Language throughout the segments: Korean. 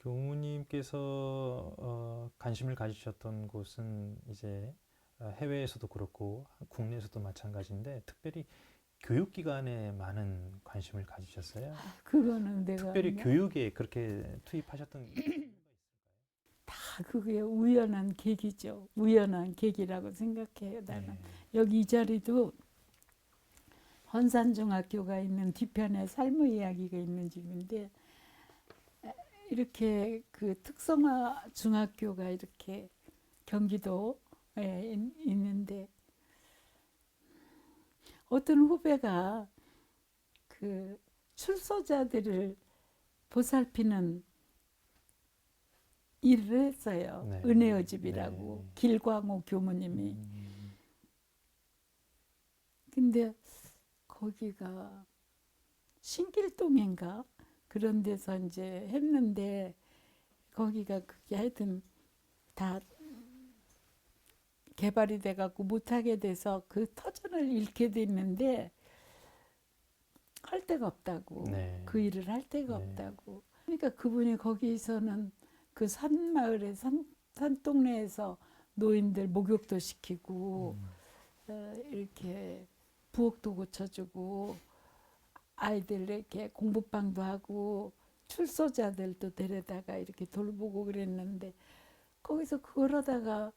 교무님께서 관심을 가지셨던 곳은 이제 해외에서도 그렇고 국내에서도 마찬가지인데 특별히 교육기관에 많은 관심을 가지셨어요. 그거는 내가 특별히 교육에 그렇게 투입하셨던 이유가 있을까요? 다 그게 우연한 계기죠. 우연한 계기라고 생각해요. 나는 네. 여기 이 자리도 헌산중학교가 있는 뒤편에 삶의 이야기가 있는 집인데 이렇게 그 특성화 중학교가 이렇게 경기도에 있는데 어떤 후배가 그 출소자들을 보살피는 일을 했어요. 네. 은혜의 네. 집이라고 길광호 교무님이. 음, 근데 거기가 신길동인가 그런 데서 이제 했는데 거기가 그게 하여튼 다 개발이 돼갖고 못하게 돼서 그 터전을 잃게 됐는데 할 데가 없다고. 네. 그 일을 할 데가 네. 없다고. 그러니까 그분이 거기서는 그 산마을에 산동네에서 노인들 목욕도 시키고 이렇게 부엌도 고쳐주고 아이들 이렇게 공부방도 하고 출소자들도 데려다가 이렇게 돌보고 그랬는데 거기서 그걸 하다가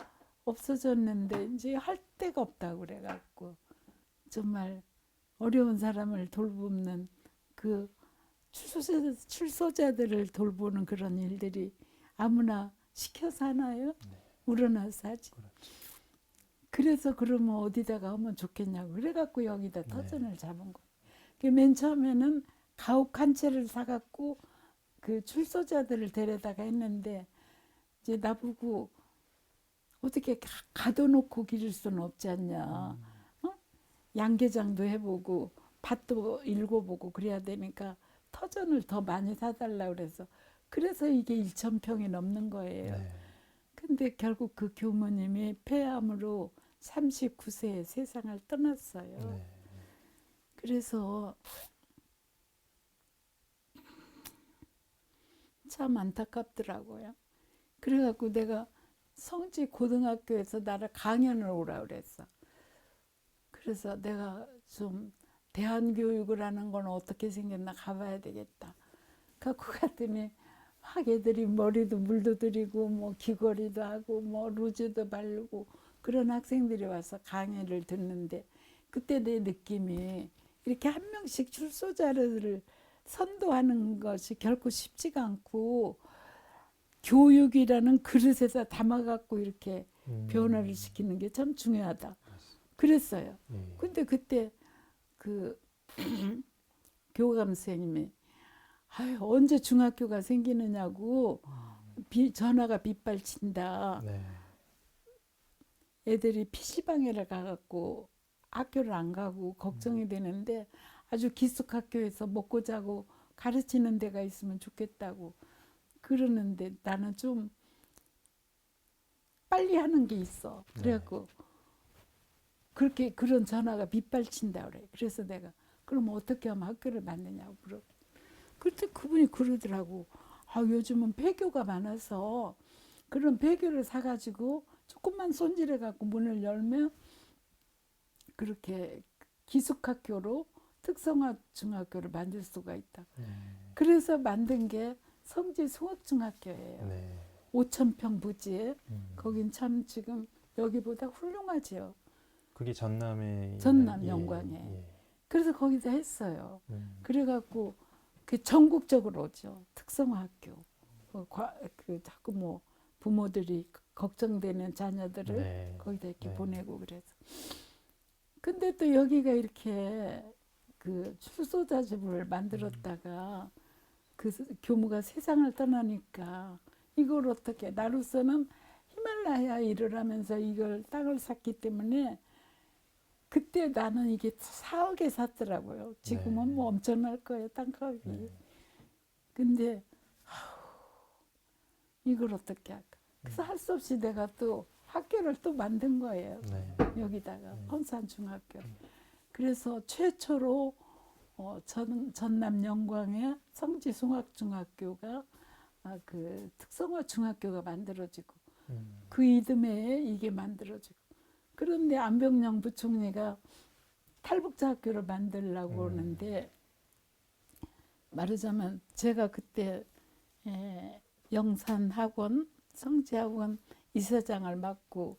없어졌는데 이제 할 데가 없다고 그래갖고 정말 어려운 사람을 돌보는 그 출소자들을 돌보는 그런 일들이 아무나 시켜서 하나요? 우러나서 하지. 그렇죠. 그래서 그러면 어디다가 하면 좋겠냐고 그래갖고 여기다 네. 터전을 잡은 거예요. 맨 처음에는 가옥 한 채를 사갖고 그 출소자들을 데려다가 했는데 이제 나보고 어떻게 가둬놓고 기를 수는 없지 않냐. 어? 양계장도 해보고 밭도 읽어보고 그래야 되니까 터전을 더 많이 사달라 그래서 이게 1,000평이 넘는 거예요. 네. 근데 결국 그 교무님이 폐암으로 39세에 세상을 떠났어요. 네. 그래서 참 안타깝더라고요. 그래갖고 내가 성지 고등학교에서 나를 강연을 오라 그랬어. 그래서 내가 좀 대한교육을 하는 건 어떻게 생겼나 가봐야 되겠다. 갖고 갔더니 막 애들이 머리도 물도 들이고 뭐 귀걸이도 하고 뭐 루즈도 바르고 그런 학생들이 와서 강의를 듣는데 그때 내 느낌이 이렇게 한 명씩 출소자를 선도하는 것이 결코 쉽지가 않고 교육이라는 그릇에서 담아갖고 이렇게 변화를 시키는 게 참 중요하다. 그랬어요. 네. 근데 그때 그 교감 선생님이 아유, 언제 중학교가 생기느냐고 전화가 빗발친다. 네. 애들이 PC방에를 가갖고 학교를 안 가고 걱정이 되는데 아주 기숙학교에서 먹고 자고 가르치는 데가 있으면 좋겠다고 그러는데 나는 좀 빨리 하는 게 있어. 그래갖고 그렇게 그런 전화가 빗발친다 그래. 그래서 내가 그럼 어떻게 하면 학교를 만드냐고 물어. 그때 그분이 그러더라고. 아, 요즘은 폐교가 많아서 그런 폐교를 사가지고 조금만 손질해갖고 문을 열면 그렇게 기숙학교로 특성화 중학교를 만들 수가 있다. 그래서 만든 게 성지 송악중학교예요. 네. 5,000평 부지에 거긴 참 지금 여기보다 훌륭하지요. 그게 전남에 전남 있는- 영광에. 예. 그래서 거기서 했어요. 그래갖고 그 전국적으로죠. 특성화 학교. 그 자꾸 뭐 부모들이 걱정되는 자녀들을 네. 거기다 이렇게 네. 보내고 그래서. 근데 또 여기가 이렇게 그 출소자 집을 만들었다가 그 교무가 세상을 떠나니까 이걸 어떻게 나로서는 히말라야 일을 하면서 이걸 땅을 샀기 때문에 그때 나는 이게 4억에 샀더라고요. 지금은 뭐 엄청날 거예요, 땅값이. 근데 이걸 어떻게 할까? 그래서 할 수 없이 내가 또 학교를 또 만든 거예요. 네. 여기다가 헌산중학교. 그래서 최초로 전남 영광의 성지송악중학교가 그 특성화 중학교가 만들어지고 음. 그 이듬해에 이게 만들어지고 그런데 안병영 부총리가 탈북자 학교를 만들려고 하는데 말하자면 제가 그때 영산학원 성지학원 이사장을 맡고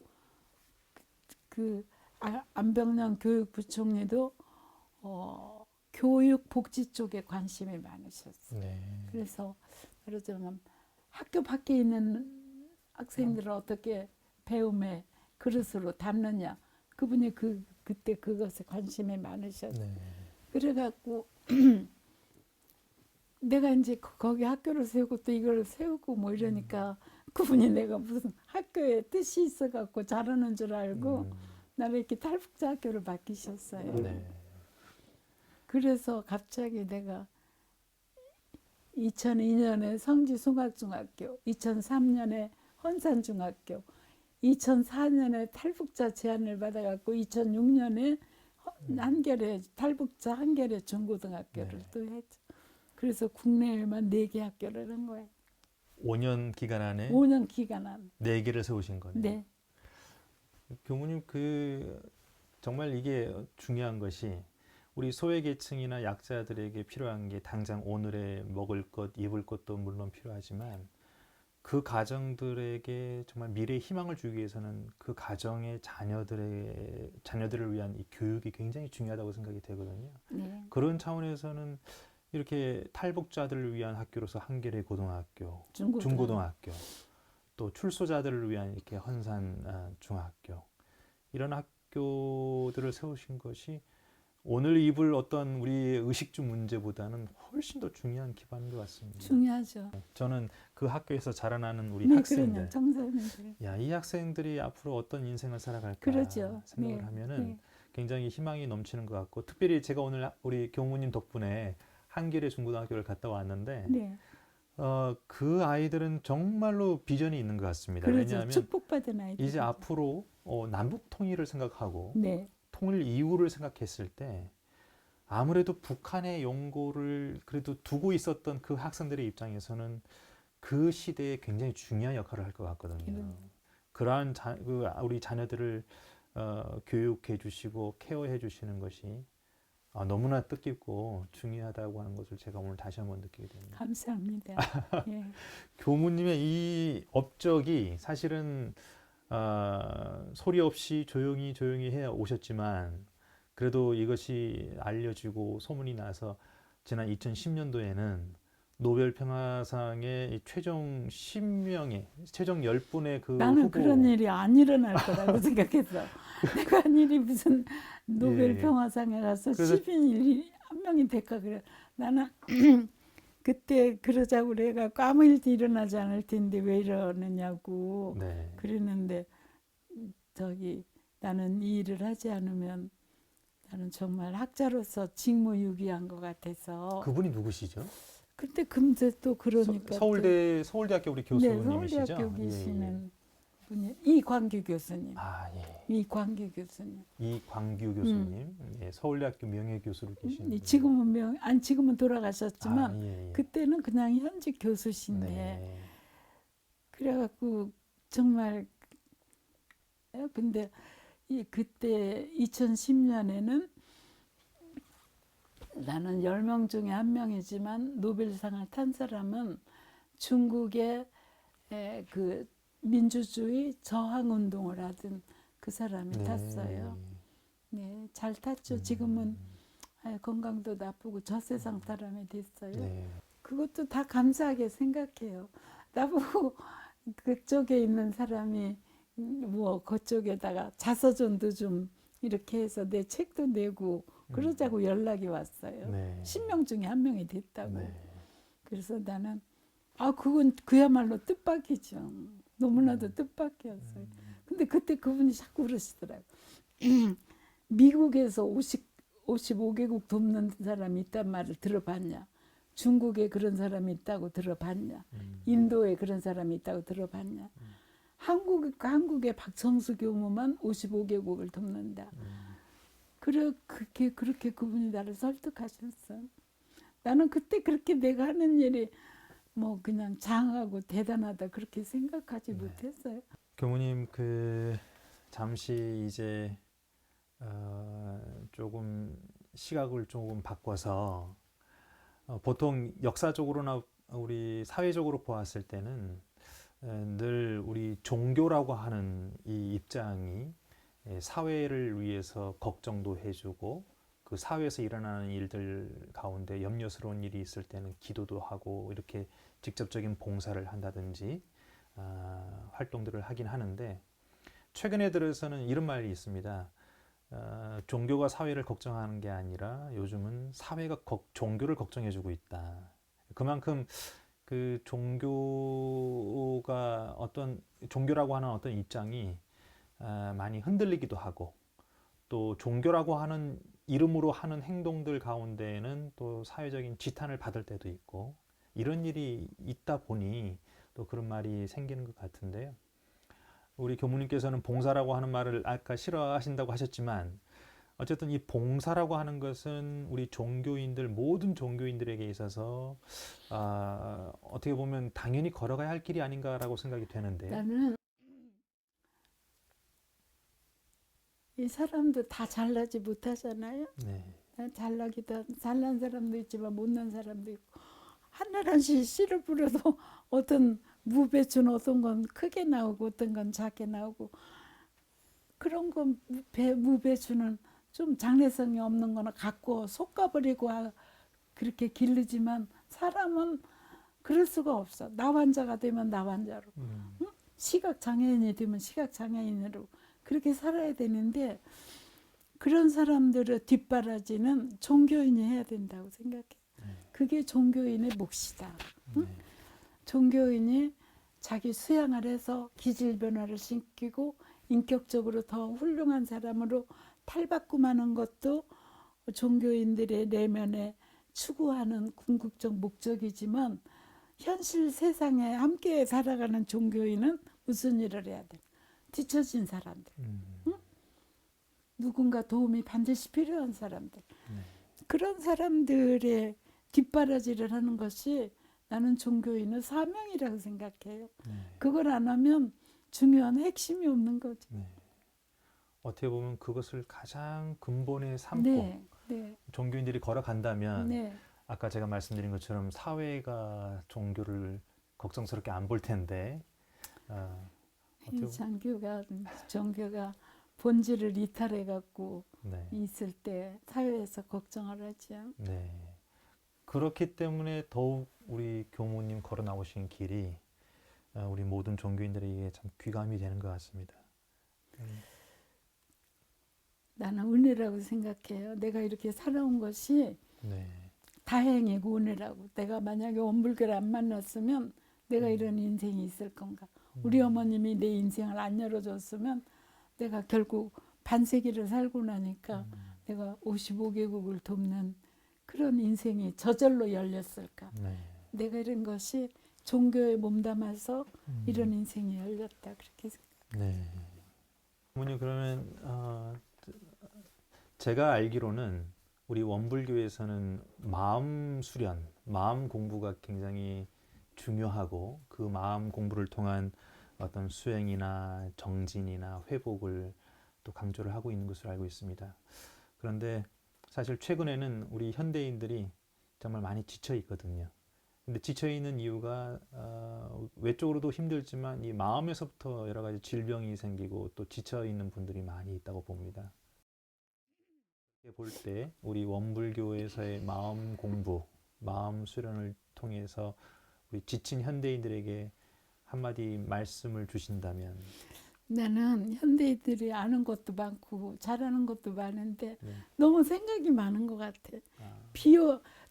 안병영 교육부총리도 교육 복지 쪽에 관심이 많으셨어요. 네. 그래서 말하자면 학교 밖에 있는 학생들을 어떻게 배움의 그릇으로 담느냐 그분이 그때 그것에 관심이 많으셨어요. 네. 그래갖고 내가 이제 거기 학교를 세우고 또 이걸 세우고 뭐 이러니까 그분이 내가 무슨 학교에 뜻이 있어갖고 잘하는 줄 알고 나를 이렇게 탈북자 학교를 맡기셨어요. 네. 그래서 갑자기 내가 2002년에 성지숭학중학교, 2003년에 헌산중학교, 2004년에 탈북자 제안을 받아갖고 2006년에 한겨레 탈북자 한겨레 중고등학교를 네. 또 했죠. 그래서 국내에만 4개 학교를 한 거예요. 5년 기간 안에 5년 기간 안에. 4개를 세우신 거네요. 네. 교무님 정말 이게 중요한 것이 우리 소외계층이나 약자들에게 필요한 게 당장 오늘의 먹을 것, 입을 것도 물론 필요하지만 그 가정들에게 정말 미래의 희망을 주기 위해서는 그 가정의 자녀들을 위한 이 교육이 굉장히 중요하다고 생각이 되거든요. 네. 그런 차원에서는 이렇게 탈북자들을 위한 학교로서 한겨레 고등학교, 중고등학교, 또 출소자들을 위한 이렇게 헌산 중학교 이런 학교들을 세우신 것이 오늘 입을 어떤 우리의 의식주 문제보다는 훨씬 더 중요한 기반인 것 같습니다. 중요하죠. 저는 그 학교에서 자라나는 우리 네, 학생들, 그러냐 청소년들. 야, 이 학생들이 앞으로 어떤 인생을 살아갈까 그러죠. 생각을 네, 하면은 네. 굉장히 희망이 넘치는 것 같고, 특별히 제가 오늘 우리 교무님 덕분에 한겨레 중고등학교를 갔다 왔는데, 네. 그 아이들은 정말로 비전이 있는 것 같습니다. 그러죠. 왜냐하면 축복받은 아이들. 이제 앞으로 남북 통일을 생각하고 네. 통일 이후를 생각했을 때 아무래도 북한의 용고를 그래도 두고 있었던 그 학생들의 입장에서는 그 시대에 굉장히 중요한 역할을 할 것 같거든요. 그러한 우리 자녀들을 교육해 주시고 케어해 주시는 것이 너무나 뜻깊고 중요하다고 하는 것을 제가 오늘 다시 한번 느끼게 됩니다. 감사합니다. 예. 교무님의 이 업적이 사실은 소리 없이 조용히 해 오셨지만 그래도 이것이 알려지고 소문이 나서 지난 2010년도에는 노벨 평화상의 최종 10명의 최종 10분의 그 나는 후보 그런 일이 안 일어날 거라고 생각했어. 내가 한 일이 무슨 노벨 예. 평화상에 가서 그래서- 10인이 한 명이 될까 그래. 나는 그때 그러자고 그래갖고 아무 일도 일어나지 않을 텐데 왜 이러느냐고 네. 그랬는데 나는 이 일을 하지 않으면 나는 정말 학자로서 직무유기한 것 같아서. 그분이 누구시죠? 근데 금세 또 그러니까 서울대학교 우리 네, 교수님이시죠? 서울대학교 예, 예. 계시는 분이 이광규 교수님. 예. 이광규 교수님. 이광규 교수님, 예, 서울대학교 명예교수로 계신 분. 지금은 돌아가셨지만 예, 예. 그때는 그냥 현직 교수신데 네. 그래갖고 정말 근데 그때 2010년에는 나는 10명 중에 한 명이지만 노벨상을 탄 사람은 중국의 그 민주주의 저항 운동을 하던 그 사람이 탔어요. 네, 잘 탔죠. 지금은 건강도 나쁘고 저세상 사람이 됐어요. 네. 그것도 다 감사하게 생각해요. 나보고 그쪽에 있는 사람이 뭐 그쪽에다가 자서전도 좀 이렇게 해서 내 책도 내고 그러자고 연락이 왔어요. 네. 10명 중에 한 명이 됐다고. 네. 그래서 나는 그건 그야말로 뜻밖이죠. 너무나도 뜻밖이었어요. 근데 그때 그분이 자꾸 그러시더라고요. 미국에서 55개국 돕는 사람이 있단 말을 들어봤냐? 중국에 그런 사람이 있다고 들어봤냐? 인도에 그런 사람이 있다고 들어봤냐? 한국의 박성수 교무만 55개국을 돕는다. 그렇게 그분이 나를 설득하셨어. 나는 그때 그렇게 내가 하는 일이 뭐 그냥 장하고 대단하다 그렇게 생각하지 네. 못했어요. 교무님 그 잠시 이제 조금 시각을 조금 바꿔서 보통 역사적으로나 우리 사회적으로 보았을 때는 늘 우리 종교라고 하는 이 입장이 사회를 위해서 걱정도 해주고 그 사회에서 일어나는 일들 가운데 염려스러운 일이 있을 때는 기도도 하고 이렇게 직접적인 봉사를 한다든지 활동들을 하긴 하는데 최근에 들어서는 이런 말이 있습니다. 종교가 사회를 걱정하는 게 아니라 요즘은 사회가 종교를 걱정해주고 있다. 그만큼 그 종교가 어떤 종교라고 하는 어떤 입장이 많이 흔들리기도 하고 또 종교라고 하는 이름으로 하는 행동들 가운데에는 또 사회적인 지탄을 받을 때도 있고 이런 일이 있다 보니 또 그런 말이 생기는 것 같은데요. 우리 교무님께서는 봉사라고 하는 말을 아까 싫어하신다고 하셨지만 어쨌든 이 봉사라고 하는 것은 우리 종교인들 모든 종교인들에게 있어서 어떻게 보면 당연히 걸어가야 할 길이 아닌가라고 생각이 되는데 나는 이 사람도 다 잘나지 못하잖아요. 네. 잘나기도 잘난 사람도 있지만 못난 사람도 있고 하늘한시 씨를 뿌려도 어떤 무배추는 어떤 건 크게 나오고 어떤 건 작게 나오고 그런 건 무배추는 좀 장래성이 없는 거나 갖고 솎아버리고 그렇게 기르지만 사람은 그럴 수가 없어. 나 환자가 되면 나 환자로 응? 시각장애인이 되면 시각장애인으로 그렇게 살아야 되는데 그런 사람들의 뒷바라지는 종교인이 해야 된다고 생각해. 그게 종교인의 몫이다. 응? 종교인이 자기 수양을 해서 기질 변화를 시키고 인격적으로 더 훌륭한 사람으로 탈바꿈하는 것도 종교인들의 내면에 추구하는 궁극적 목적이지만 현실 세상에 함께 살아가는 종교인은 무슨 일을 해야 돼? 뒤처진 사람들. 응? 누군가 도움이 반드시 필요한 사람들. 그런 사람들의 뒷바라지를 하는 것이 나는 종교인의 사명이라고 생각해요. 그걸 안 하면 중요한 핵심이 없는 거죠. 어떻게 보면 그것을 가장 근본에 삼고 네, 네, 종교인들이 걸어간다면 네. 아까 제가 말씀드린 것처럼 사회가 종교를 걱정스럽게 안 볼 텐데 이 종교가 본질을 이탈해 갖고 네. 있을 때 사회에서 걱정을 하죠. 네. 그렇기 때문에 더욱 우리 교무님 걸어 나오신 길이 우리 모든 종교인들에게 참 귀감이 되는 것 같습니다. 나는 은혜라고 생각해요. 내가 이렇게 살아온 것이 네. 다행이고 은혜라고. 내가 만약에 원불교를 안 만났으면 내가 이런 인생이 있을 건가. 우리 어머님이 내 인생을 안 열어줬으면 내가 결국 반세기를 살고 나니까 내가 55개국을 돕는 그런 인생이 저절로 열렸을까. 네. 내가 이런 것이 종교에 몸담아서 이런 인생이 열렸다. 그렇게 생각해요. 네. 어머니 그러면 제가 알기로는 우리 원불교에서는 마음 수련, 마음 공부가 굉장히 중요하고 그 마음 공부를 통한 어떤 수행이나 정진이나 회복을 또 강조를 하고 있는 것으로 알고 있습니다. 그런데 사실 최근에는 우리 현대인들이 정말 많이 지쳐 있거든요. 근데 지쳐 있는 이유가 외적으로도 힘들지만 이 마음에서부터 여러 가지 질병이 생기고 또 지쳐 있는 분들이 많이 있다고 봅니다. 이렇게 볼 때 우리 원불교에서의 마음 공부, 마음 수련을 통해서 우리 지친 현대인들에게 한마디 말씀을 주신다면 나는 현대인들이 아는 것도 많고 잘하는 것도 많은데 네. 너무 생각이 많은 것 같아. 아,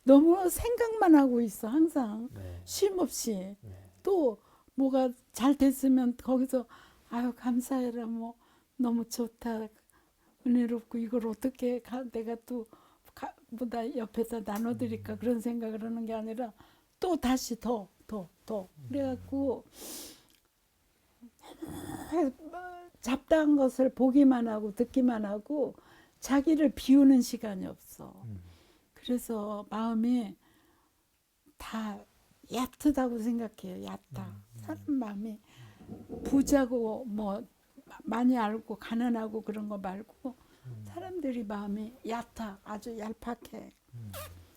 너무 생각만 하고 있어 항상 네. 쉼 없이. 네. 또 뭐가 잘 됐으면 거기서 아유 감사해라 뭐 너무 좋다 은혜롭고 이걸 어떻게 내가 또 보다 옆에서 나눠드릴까 그런 생각을 하는 게 아니라 또 다시 더 그래갖고 잡다한 것을 보기만 하고 듣기만 하고 자기를 비우는 시간이 없어. 그래서 마음이 다 얕다고 생각해요. 얕다. 사람 마음이 부자고 뭐 많이 알고 가난하고 그런 거 말고 사람들이 마음이 얕아. 아주 얄팍해.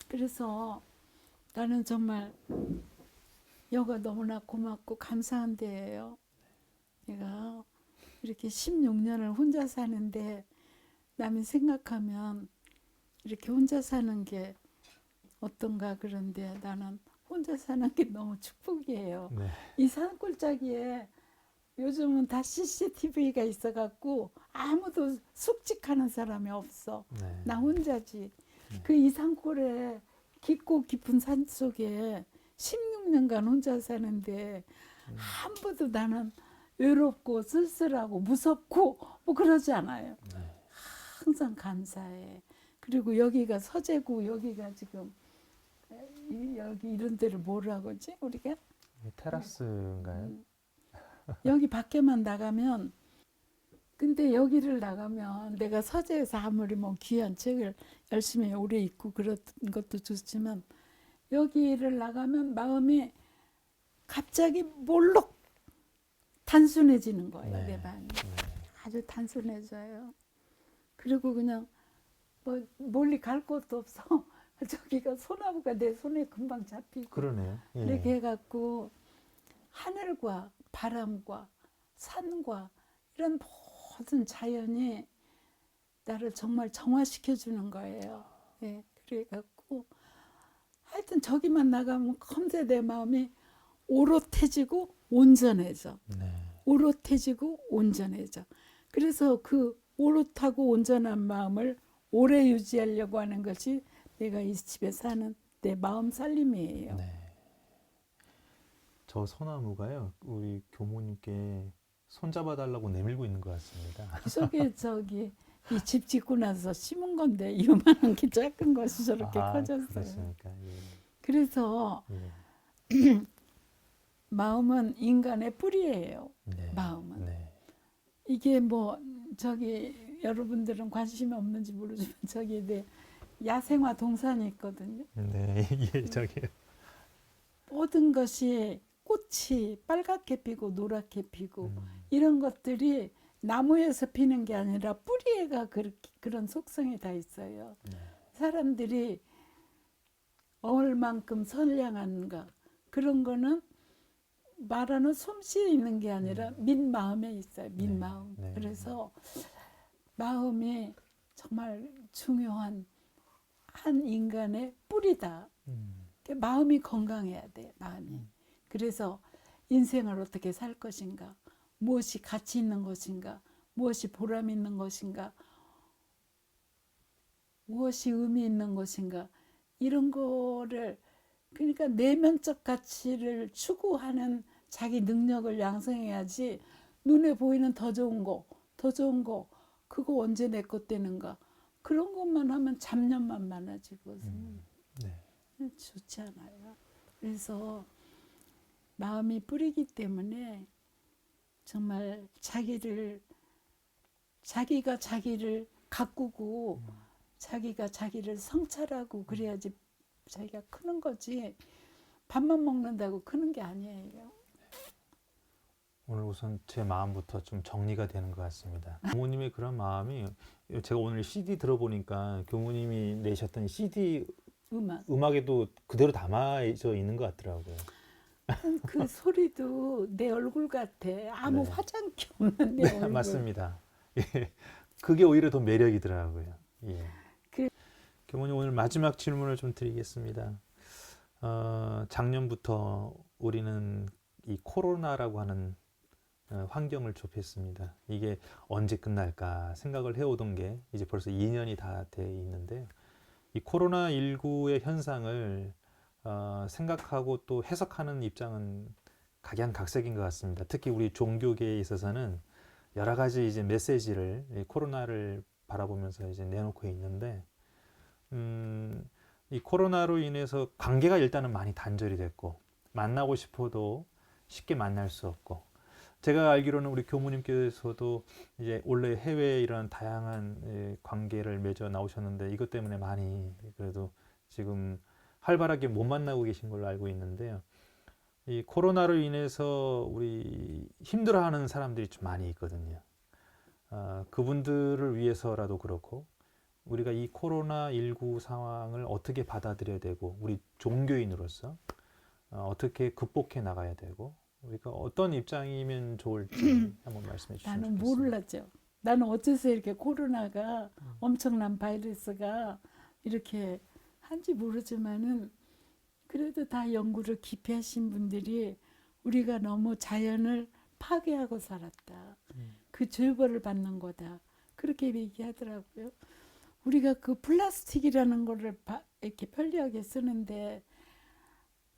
그래서 나는 정말 여가 너무나 고맙고 감사한 데예요. 내가 이렇게 16년을 혼자 사는데 남이 생각하면 이렇게 혼자 사는 게 어떤가 그런데 나는 혼자 사는 게 너무 축복이에요. 네. 이 산골짜기에 요즘은 다 CCTV가 있어갖고 아무도 숙직하는 사람이 없어. 네. 나 혼자지. 그 이 산골에 깊고 깊은 산 속에 16년간 혼자 사는데 한 번도 나는 외롭고 쓸쓸하고 무섭고 뭐 그러지 않아요. 네. 항상 감사해. 그리고 여기가 서재구 여기가 지금 여기 이런 데를 뭐라고 하지 우리가? 테라스인가요? 여기 밖에만 나가면 근데 여기를 나가면 내가 서재에서 아무리 뭐 귀한 책을 열심히 오래 읽고 그런 것도 좋지만 여기를 나가면 마음이 갑자기 몰록 단순해지는 거예요. 네. 내 마음이 아주 단순해져요. 그리고 그냥 뭐 멀리 갈 곳도 없어. 저기가 소나무가 내 손에 금방 잡히고 그러네요. 예. 이렇게 해갖고 하늘과 바람과 산과 이런 모든 자연이 나를 정말 정화시켜 주는 거예요. 예, 그래갖고 하여튼 저기만 나가면 컴세 내 마음이 오롯해지고 온전해져. 네. 오롯해지고 온전해져. 그래서 그 오롯하고 온전한 마음을 오래 유지하려고 하는 것이 내가 이 집에 사는 내 마음 살림이에요. 네. 저 소나무가요, 우리 교모님께 손잡아 달라고 내밀고 있는 것 같습니다. 그 속에 저기 이 집 짓고 나서 심은 건데 이만한 게 작은 것이 저렇게 커졌어요. 그렇습니까? 예. 그래서 예. 마음은 인간의 뿌리예요. 네. 마음은. 네. 이게 뭐 저기 여러분들은 관심이 없는지 모르지만 저기 내 야생화 동산이 있거든요. 네. 예, 저기. 모든 것이 꽃이 빨갛게 피고 노랗게 피고 이런 것들이 나무에서 피는 게 아니라 뿌리에가 그런 속성이 다 있어요. 네. 사람들이 얼만큼 선량한가 그런 거는 말하는 솜씨에 있는 게 아니라 민 마음에 있어요. 민 마음. 네. 그래서 마음이 정말 중요한 한 인간의 뿌리다. 마음이 건강해야 돼. 마음이. 그래서 인생을 어떻게 살 것인가, 무엇이 가치 있는 것인가, 무엇이 보람 있는 것인가, 무엇이 의미 있는 것인가 이런 거를 그러니까 내면적 가치를 추구하는 자기 능력을 양성해야지 눈에 보이는 더 좋은 거, 더 좋은 거 그거 언제 내 것 되는가 그런 것만 하면 잡념만 많아지고 네. 좋지 않아요. 그래서 마음이 뿌리기 때문에 정말 자기가 자기를 가꾸고 자기가 자기를 성찰하고 그래야지 자기가 크는 거지 밥만 먹는다고 크는 게 아니에요. 오늘 우선 제 마음부터 좀 정리가 되는 것 같습니다. 교모님의 그런 마음이 제가 오늘 CD 들어보니까 교모님이 내셨던 CD 음악에도 그대로 담아져 있는 것 같더라고요. 그 소리도 내 얼굴 같아. 아무 네. 화장기 없는 내 네, 얼굴. 맞습니다. 예. 그게 오히려 더 매력이더라고요. 예. 교모님 오늘 마지막 질문을 좀 드리겠습니다. 작년부터 우리는 이 코로나라고 하는 환경을 접했습니다. 이게 언제 끝날까 생각을 해오던 게 이제 벌써 2년이 다 돼 있는데 이 코로나19의 현상을 생각하고 또 해석하는 입장은 각양각색인 것 같습니다. 특히 우리 종교계에 있어서는 여러 가지 이제 메시지를 이 코로나를 바라보면서 이제 내놓고 있는데 이 코로나로 인해서 관계가 일단은 많이 단절이 됐고 만나고 싶어도 쉽게 만날 수 없고 제가 알기로는 우리 교무님께서도 이제 원래 해외에 이런 다양한 관계를 맺어 나오셨는데 이것 때문에 많이 그래도 지금 활발하게 못 만나고 계신 걸로 알고 있는데요. 이 코로나로 인해서 우리 힘들어하는 사람들이 좀 많이 있거든요. 그분들을 위해서라도 그렇고 우리가 이 코로나19 상황을 어떻게 받아들여야 되고 우리 종교인으로서 어떻게 극복해 나가야 되고 우리가 어떤 입장이면 좋을지 한번 말씀해 주시면 나는 좋겠습니다. 몰랐죠. 나는 어째서 이렇게 코로나가 엄청난 바이러스가 이렇게 한지 모르지만은 그래도 다 연구를 깊이 하신 분들이 우리가 너무 자연을 파괴하고 살았다. 그 죄벌을 받는 거다. 그렇게 얘기하더라고요. 우리가 그 플라스틱이라는 거를 이렇게 편리하게 쓰는데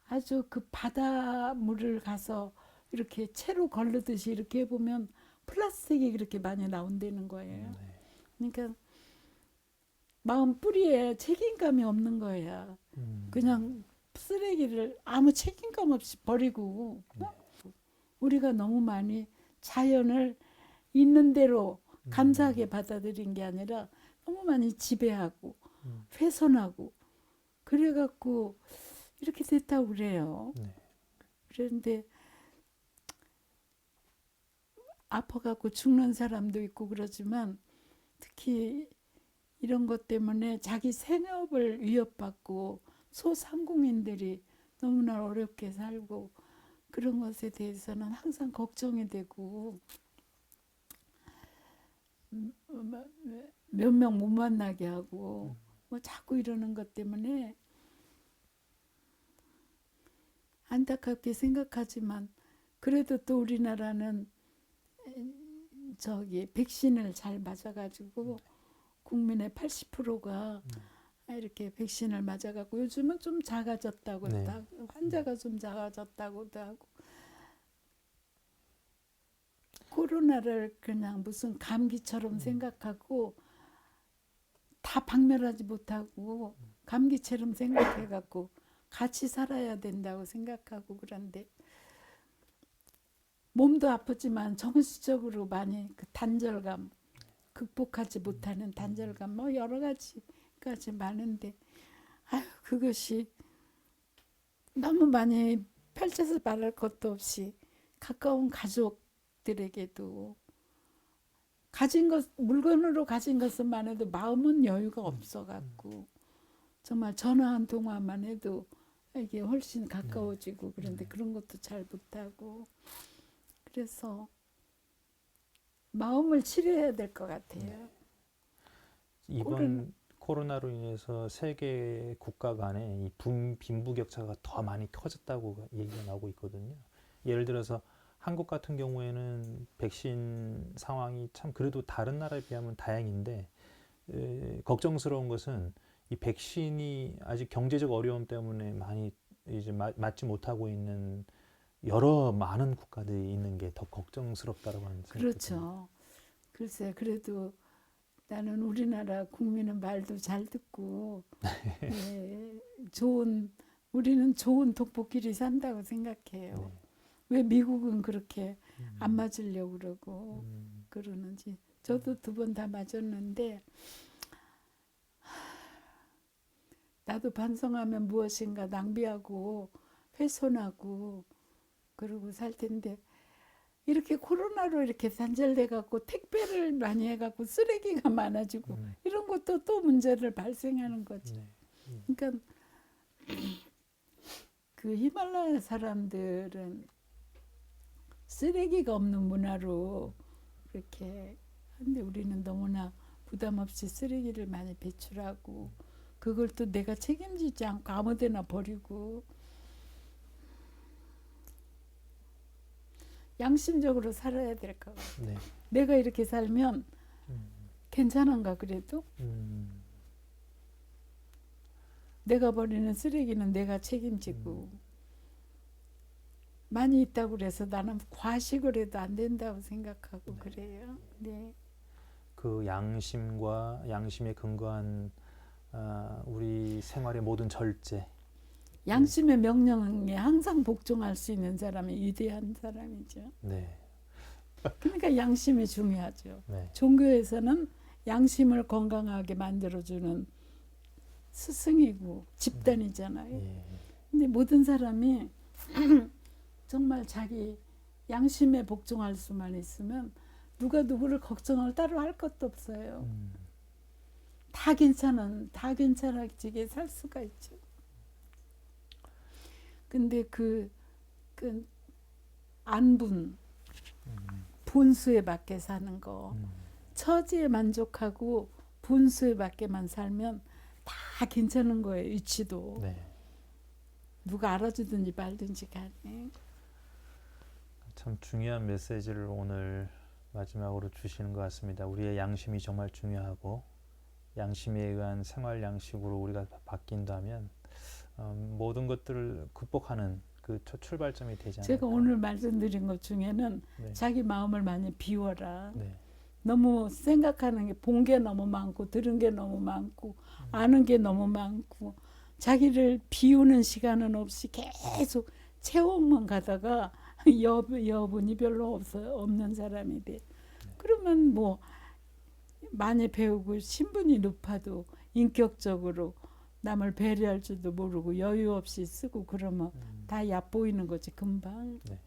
아주 그 바닷물을 가서 이렇게 채로 걸르듯이 이렇게 해보면 플라스틱이 그렇게 많이 나온다는 거예요. 그러니까 마음 뿌리에 책임감이 없는 거야. 그냥 쓰레기를 아무 책임감 없이 버리고 우리가 너무 많이 자연을 있는 대로 감사하게 받아들인 게 아니라 너무 많이 지배하고 훼손하고 그래갖고 이렇게 됐다고 그래요. 그런데 아파갖고 죽는 사람도 있고 그러지만 특히 이런 것 때문에 자기 생업을 위협받고 소상공인들이 너무나 어렵게 살고 그런 것에 대해서는 항상 걱정이 되고 몇 명 못 만나게 하고 뭐 자꾸 이러는 것 때문에 안타깝게 생각하지만 그래도 또 우리나라는 저기 백신을 잘 맞아가지고 국민의 80%가 이렇게 백신을 맞아갖고 요즘은 좀 작아졌다고 환자가 좀 작아졌다고도 하고 코로나를 그냥 무슨 감기처럼 생각하고 다 박멸하지 못하고 감기처럼 생각해갖고 같이 살아야 된다고 생각하고 그런데 몸도 아프지만 정신적으로 많이 그 단절감 극복하지 못하는 단절감 뭐 여러 가지까지 많은데 아유 그것이 너무 많이 펼쳐서 말할 것도 없이 가까운 가족들에게도 가진 것 물건으로 가진 것만 해도 마음은 여유가 없어갖고 정말 전화 한 통화만 해도 이게 훨씬 가까워지고 그런데 그런 것도 잘 못하고 그래서 마음을 치료해야 될 것 같아요. 이번 코로나로 인해서 세계 국가 간에 이 빈부격차가 더 많이 커졌다고 얘기가 나오고 있거든요. 예를 들어서 한국 같은 경우에는 백신 상황이 참 그래도 다른 나라에 비하면 다행인데 걱정스러운 것은 이 백신이 아직 경제적 어려움 때문에 많이 이제 맞지 못하고 있는 여러 많은 국가들이 있는 게 더 걱정스럽다라고 하는 생각이 듭니다. 그렇죠. 글쎄 그래도 나는 우리나라 국민은 말도 잘 듣고 예, 우리는 좋은 돋보기를 산다고 생각해요. 왜 미국은 그렇게 안 맞으려고 그러고 그러는지 저도 2번 다 맞았는데 나도 반성하면 무엇인가 낭비하고 훼손하고 그러고 살 텐데 이렇게 코로나로 이렇게 단절돼 갖고 택배를 많이 해갖고 쓰레기가 많아지고 이런 것도 또 문제를 발생하는 거지. 그러니까 그 히말라야 사람들은 쓰레기가 없는 문화로 이렇게 하는데 우리는 너무나 부담 없이 쓰레기를 많이 배출하고 그걸 또 내가 책임지지 않고 아무데나 버리고 양심적으로 살아야 될 것 같아. 내가 이렇게 살면 괜찮은가 그래도? 내가 버리는 쓰레기는 내가 책임지고 많이 있다고 그래서 나는 과식을 해도 안 된다고 생각하고 그래요. 네. 그 양심과 양심에 근거한 우리 생활의 모든 절제 양심의 명령에 항상 복종할 수 있는 사람이 위대한 사람이죠. 네. 그러니까 양심이 중요하죠. 네. 종교에서는 양심을 건강하게 만들어주는 스승이고 집단이잖아요. 근데 모든 사람이 정말 자기 양심에 복종할 수만 있으면 누가 누구를 걱정을 따로 할 것도 없어요. 다 괜찮아지게 살 수가 있죠. 근데 그 안분, 분수에 맞게 사는 거, 처지에 만족하고 분수에 맞게만 살면 다 괜찮은 거예요. 위치도. 네. 누가 알아주든지 말든지 간에. 참 중요한 메시지를 오늘 마지막으로 주시는 것 같습니다. 우리의 양심이 정말 중요하고 양심에 의한 생활 양식으로 우리가 바뀐다면 모든 것들을 극복하는 그 첫 출발점이 되지 않을까. 제가 오늘 말씀드린 것 중에는 네. 자기 마음을 많이 비워라. 네. 너무 생각하는 게 본 게 너무 많고 들은 게 너무 많고 아는 게 너무 많고 자기를 비우는 시간은 없이 계속 체험만 가다가 여분이 별로 없는 사람이 돼. 그러면 뭐 많이 배우고 신분이 높아도 인격적으로 남을 배려할 줄도 모르고 여유 없이 쓰고 그러면 다 얕보이는 거지 금방. 네.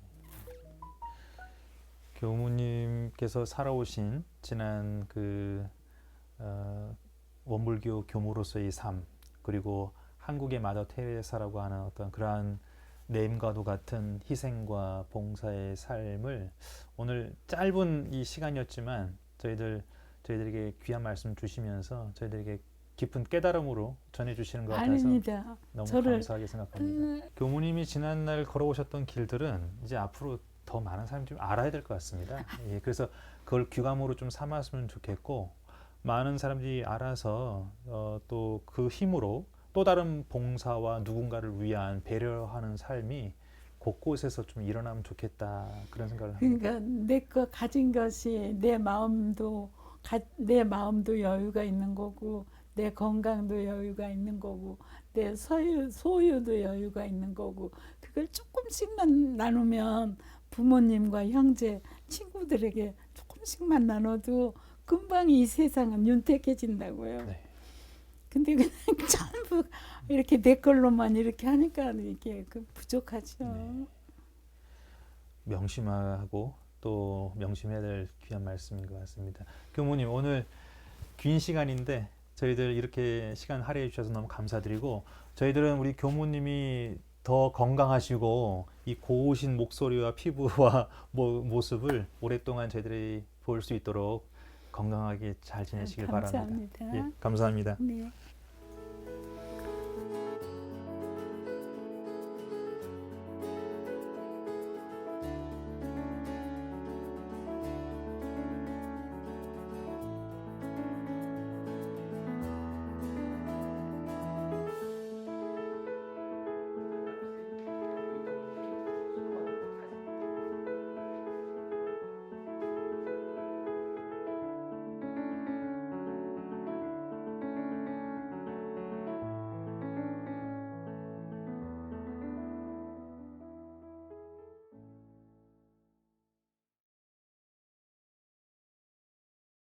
교무님께서 살아오신 지난 원불교 교무로서의 삶, 그리고 한국의 마더 테레사라고 하는 어떤 그러한 내임과도 같은 희생과 봉사의 삶을 오늘 짧은 이 시간이었지만 저희들에게 귀한 말씀 주시면서 저희들에게 깊은 깨달음으로 전해주시는 것 같아서 아닙니다. 너무 저를 감사하게 생각합니다. 교무님이 지난날 걸어오셨던 길들은 이제 앞으로 더 많은 사람들이 좀 알아야 될 것 같습니다. 예, 그래서 그걸 귀감으로 좀 삼았으면 좋겠고 많은 사람들이 알아서 또 그 힘으로 또 다른 봉사와 누군가를 위한 배려하는 삶이 곳곳에서 좀 일어나면 좋겠다 그런 생각을 합니다. 그러니까 내 거 가진 것이 내 마음도 여유가 있는 거고 내 건강도 여유가 있는 거고 내 소유도 여유가 있는 거고 그걸 조금씩만 나누면 부모님과 형제, 친구들에게 조금씩만 나눠도 금방 이 세상은 윤택해진다고요. 네. 근데 그냥 전부 이렇게 내 걸로만 이렇게 하니까 이게 부족하죠. 네. 명심하고 또 명심해야 될 귀한 말씀인 것 같습니다. 교무님 오늘 긴 시간인데 저희들 이렇게 시간 할애해 주셔서 너무 감사드리고 저희들은 우리 교무님이 더 건강하시고 이 고우신 목소리와 피부와 모습을 오랫동안 저희들이 볼 수 있도록 건강하게 잘 지내시길 바랍니다. 감사합니다. 예, 감사합니다. 네.